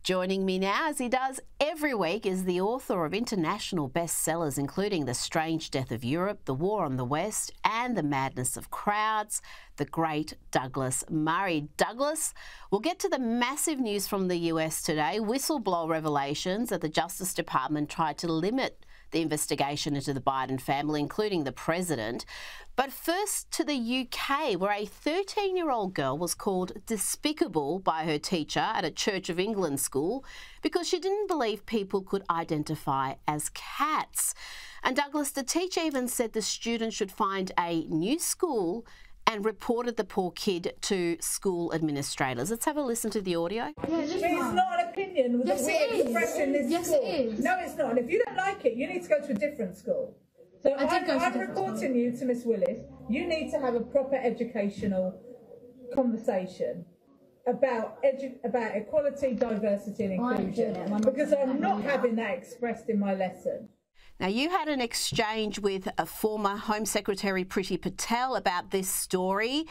Joining me now, as he does every week, is the author of international bestsellers, including The Strange Death of Europe, The War on the West, and The Madness of Crowds, the great Douglas Murray. Douglas, we'll get to the massive news from the US today. Whistleblower revelations that the Justice Department tried to limit the investigation into the Biden family, including the president. But first to the UK, where a 13-year-old girl was called despicable by her teacher at a Church of England school because she didn't believe people could identify as cats. And Douglas, the teacher even said the student should find a new school and reported the poor kid to school administrators. Let's have a listen to the audio. But it's not an opinion that we're expressing this school. It is. No, it's not. And if you don't like it, you need to go to a different school. So I'm reporting you to Miss Willis. You need to have a proper educational conversation about equality, diversity and inclusion. Because I'm not having that expressed in my lesson. Now, you had an exchange with a former Home Secretary, Rita Patel, about this story.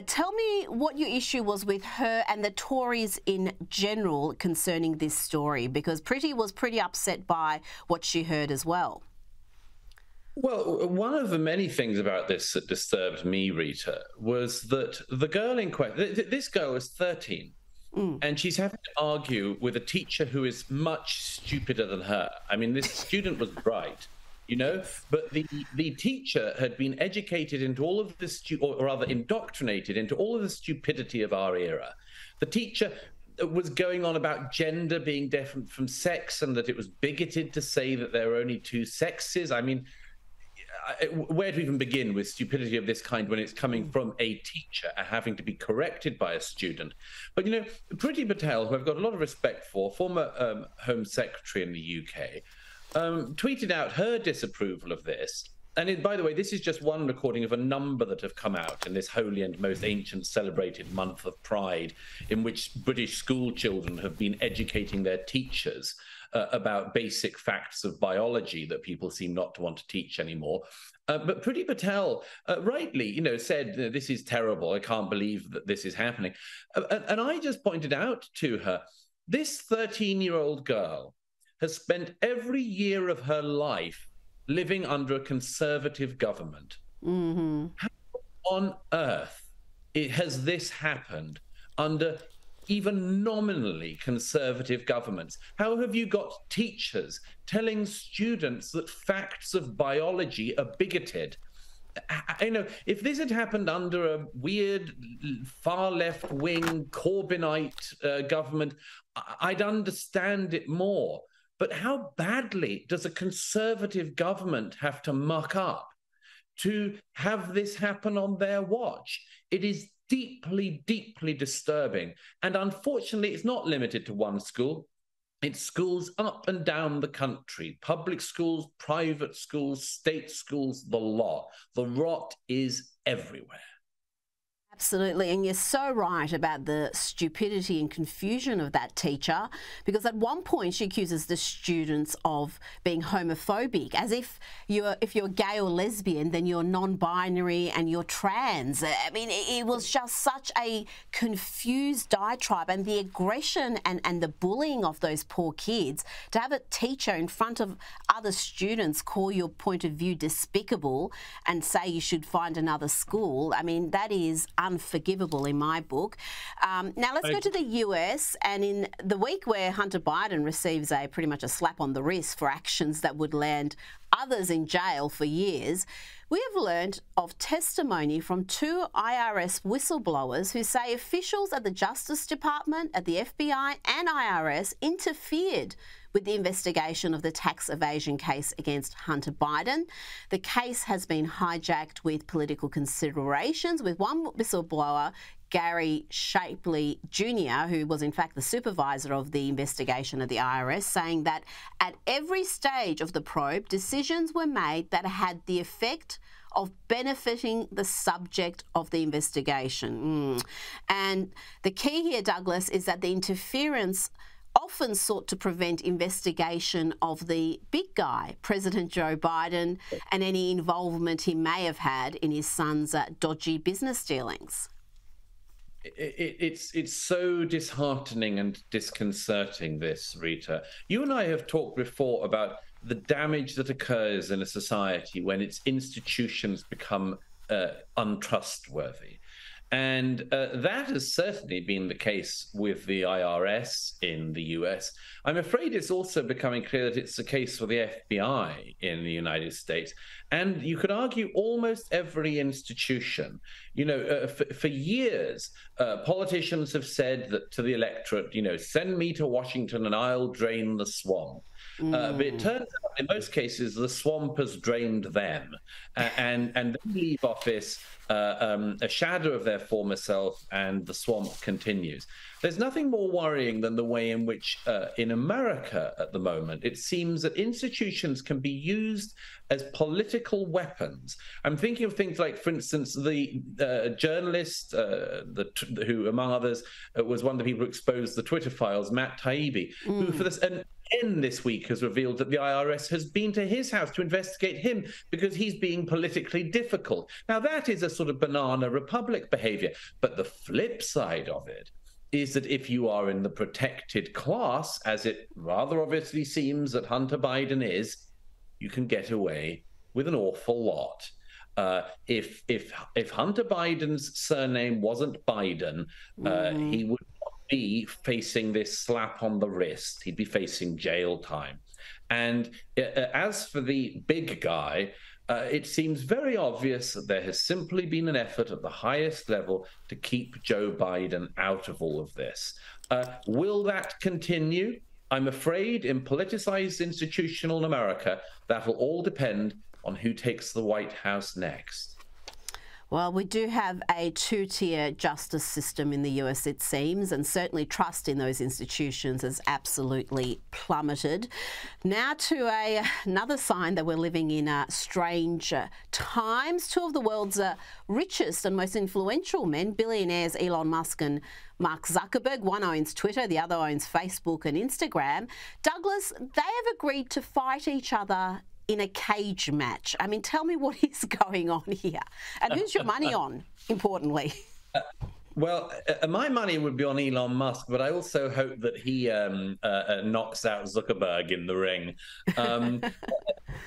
Tell me what your issue was with her and the Tories in general concerning this story, because Priti was pretty upset by what she heard as well. Well, one of the many things about this that disturbed me, Rita, was that the girl in question, this girl is 13. And she's having to argue with a teacher who is much stupider than her. I mean, this student was bright, you know, but the teacher had been educated into all of this, or rather indoctrinated into all of the stupidity of our era. The teacher was going on about gender being different from sex and that it was bigoted to say that there are only two sexes. I mean, where to even begin with stupidity of this kind when it's coming from a teacher and having to be corrected by a student? But, you know, Priti Patel, who I've got a lot of respect for, former Home Secretary in the UK, tweeted out her disapproval of this. And by the way, this is just one recording of a number that have come out in this holy and most ancient celebrated month of Pride, in which British school children have been educating their teachers about basic facts of biology that people seem not to want to teach anymore. But Priti Patel rightly, you know, said, this is terrible. I can't believe that this is happening. And I just pointed out to her, this 13-year-old girl has spent every year of her life living under a conservative government. How on earth has this happened under even nominally conservative governments? How have you got teachers telling students that facts of biology are bigoted? You know, if this had happened under a weird far left-wing Corbynite government, I'd understand it more. But how badly does a conservative government have to muck up to have this happen on their watch? It is deeply, deeply disturbing. And unfortunately, it's not limited to one school. It's schools up and down the country, public schools, private schools, state schools, the lot. The rot is everywhere. Absolutely, and you're so right about the stupidity and confusion of that teacher, because at one point she accuses the students of being homophobic, as if you're gay or lesbian, then you're non-binary and you're trans. I mean, it was just such a confused diatribe, and the aggression and the bullying of those poor kids, to have a teacher in front of other students call your point of view despicable and say you should find another school. I mean, that is unforgivable in my book. Now let's go to the US, and in the week where Hunter Biden receives pretty much a slap on the wrist for actions that would land others in jail for years, we have learned of testimony from two IRS whistleblowers who say officials at the Justice Department, at the FBI and IRS interfered with the investigation of the tax evasion case against Hunter Biden. The case has been hijacked with political considerations, with one whistleblower, Gary Shapley Jr., who was in fact the supervisor of the investigation of the IRS, saying that at every stage of the probe, decisions were made that had the effect of benefiting the subject of the investigation. And the key here, Douglas, is that the interference often sought to prevent investigation of the big guy, President Joe Biden, and any involvement he may have had in his son's dodgy business dealings. It's so disheartening and disconcerting, this, Rita. You and I have talked before about the damage that occurs in a society when its institutions become untrustworthy. And that has certainly been the case with the IRS in the US. I'm afraid it's also becoming clear that it's the case for the FBI in the United States. And you could argue almost every institution. You know, for years, politicians have said that to the electorate, you know, send me to Washington and I'll drain the swamp. But it turns out, in most cases, the swamp has drained them, and they leave office a shadow of their former self, and the swamp continues. There's nothing more worrying than the way in which, in America at the moment, it seems that institutions can be used as political weapons. I'm thinking of things like, for instance, the journalist who, among others, was one of the people who exposed the Twitter files, Matt Taibbi, who for this and this week has revealed that the IRS has been to his house to investigate him because he's being politically difficult. Now, that is a sort of banana republic behavior. But the flip side of it is that if you are in the protected class, as it rather obviously seems that Hunter Biden is, you can get away with an awful lot. If Hunter Biden's surname wasn't Biden, he would not be facing this slap on the wrist. He'd be facing jail time. And as for the big guy, it seems very obvious that there has simply been an effort at the highest level to keep Joe Biden out of all of this. Will that continue? I'm afraid in politicized institutional America, that'll all depend on who takes the White House next. Well, we do have a two-tier justice system in the US, it seems, and certainly trust in those institutions has absolutely plummeted. Now to another sign that we're living in strange times. Two of the world's richest and most influential men, billionaires Elon Musk and Mark Zuckerberg, one owns Twitter, the other owns Facebook and Instagram. Douglas, they have agreed to fight each other in a cage match. I mean, tell me what is going on here. And who's your money on, importantly? Well, my money would be on Elon Musk, but I also hope that he knocks out Zuckerberg in the ring.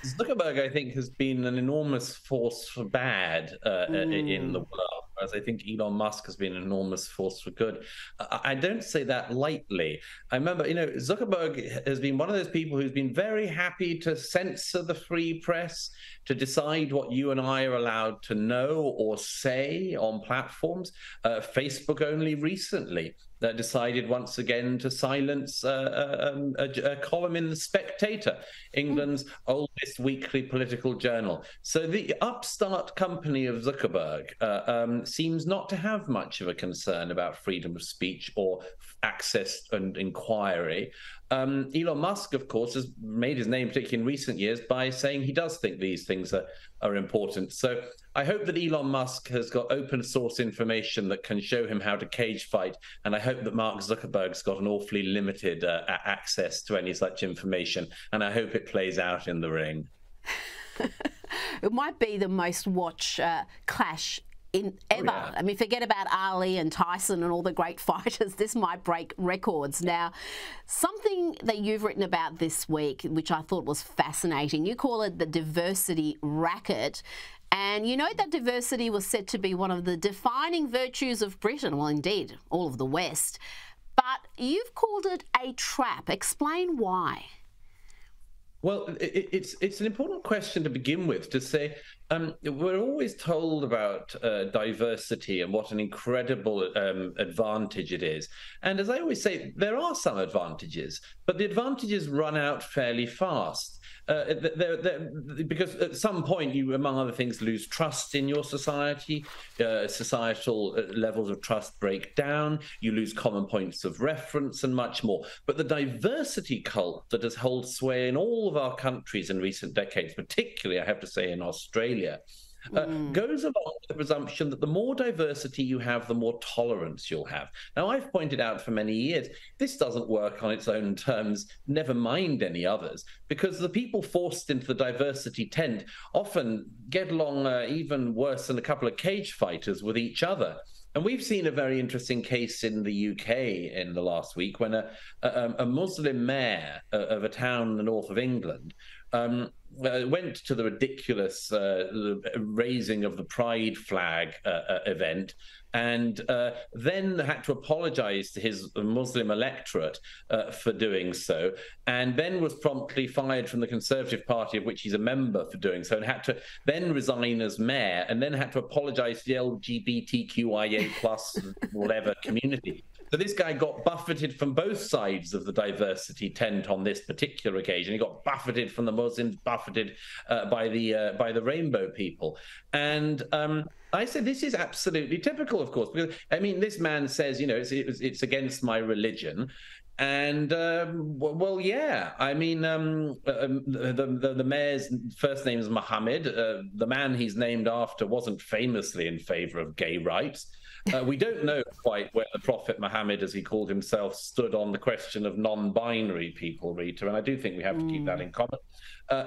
Zuckerberg, I think, has been an enormous force for bad in the world, whereas I think Elon Musk has been an enormous force for good. I don't say that lightly. I remember, you know, Zuckerberg has been one of those people who's been very happy to censor the free press, to decide what you and I are allowed to know or say on platforms. Facebook only recently decided once again to silence a column in The Spectator, England's oldest weekly political journal. So the upstart company of Zuckerberg seems not to have much of a concern about freedom of speech or access and inquiry. Elon Musk, of course, has made his name, particularly in recent years, by saying he does think these things are important. So I hope that Elon Musk has got open source information that can show him how to cage fight. And I hope that Mark Zuckerberg's got an awfully limited access to any such information. And I hope it plays out in the ring. It might be the most watched clash ever. Oh, yeah. I mean, forget about Ali and Tyson and all the great fighters. This might break records. Now, something that you've written about this week, which I thought was fascinating, you call it the diversity racket. And you know that diversity was said to be one of the defining virtues of Britain, well, indeed, all of the West. But you've called it a trap. Explain why. Well, it's an important question to begin with, to say we're always told about diversity and what an incredible advantage it is. And as I always say, there are some advantages, but the advantages run out fairly fast. Because at some point you, among other things, lose trust in your society, societal levels of trust break down, you lose common points of reference and much more. But the diversity cult that has held sway in all of our countries in recent decades, particularly, I have to say, in Australia, goes along with the presumption that the more diversity you have, the more tolerance you'll have. Now, I've pointed out for many years, this doesn't work on its own terms, never mind any others, because the people forced into the diversity tent often get along even worse than a couple of cage fighters with each other. And we've seen a very interesting case in the UK in the last week when a Muslim mayor of a town in the north of England went to the ridiculous raising of the Pride flag event, and then had to apologize to his Muslim electorate for doing so, and then was promptly fired from the Conservative Party, of which he's a member, for doing so, and had to then resign as mayor, and then had to apologize to the LGBTQIA plus whatever community. So this guy got buffeted from both sides of the diversity tent on this particular occasion. He got buffeted from the Muslims, buffeted by the rainbow people. And I said, this is absolutely typical, of course, because, I mean, this man says, you know, it's against my religion. And, well, yeah, I mean, the mayor's first name is Mohammed. The man he's named after wasn't famously in favor of gay rights. We don't know quite where the Prophet Muhammad, as he called himself, stood on the question of non-binary people, Rita, and I do think we have to keep that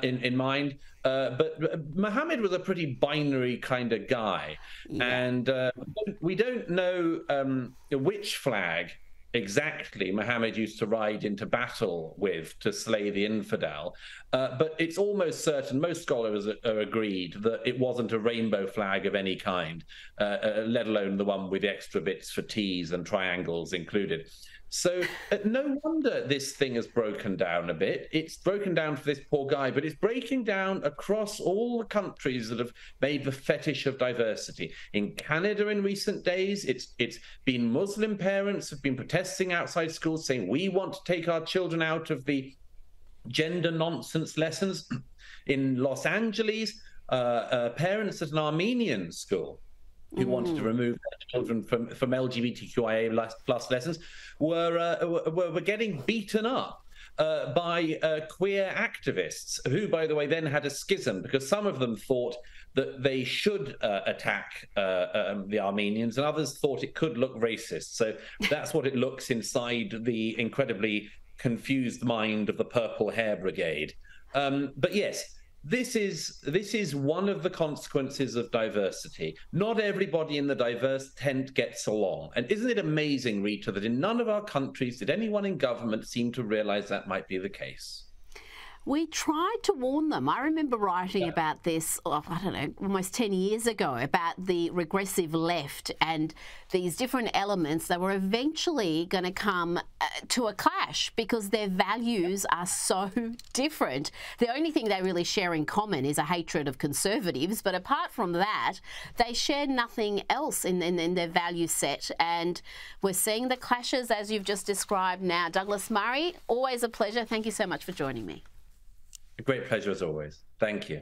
in mind. But Muhammad was a pretty binary kind of guy, and we don't know which flag exactly Muhammad used to ride into battle with to slay the infidel, but it's almost certain, most scholars are agreed, that it wasn't a rainbow flag of any kind, let alone the one with extra bits for T's and triangles included. So no wonder this thing has broken down a bit. It's broken down for this poor guy, but it's breaking down across all the countries that have made the fetish of diversity. In Canada in recent days, it's been Muslim parents have been protesting outside schools saying, we want to take our children out of the gender nonsense lessons. In Los Angeles, parents at an Armenian school who wanted to remove their children from LGBTQIA plus lessons were getting beaten up by queer activists who, by the way, then had a schism because some of them thought that they should attack the Armenians and others thought it could look racist. So that's what it looks inside the incredibly confused mind of the Purple Hair Brigade. But yes, this is one of the consequences of diversity. Not everybody in the diverse tent gets along. And isn't it amazing, Rita, that in none of our countries did anyone in government seem to realize that might be the case? We tried to warn them. I remember writing about this, I don't know, almost 10 years ago, about the regressive left and these different elements that were eventually going to come to a clash because their values are so different. The only thing they really share in common is a hatred of conservatives, but apart from that, they share nothing else in their value set. And we're seeing the clashes as you've just described now. Douglas Murray, always a pleasure. Thank you so much for joining me. A great pleasure as always. Thank you.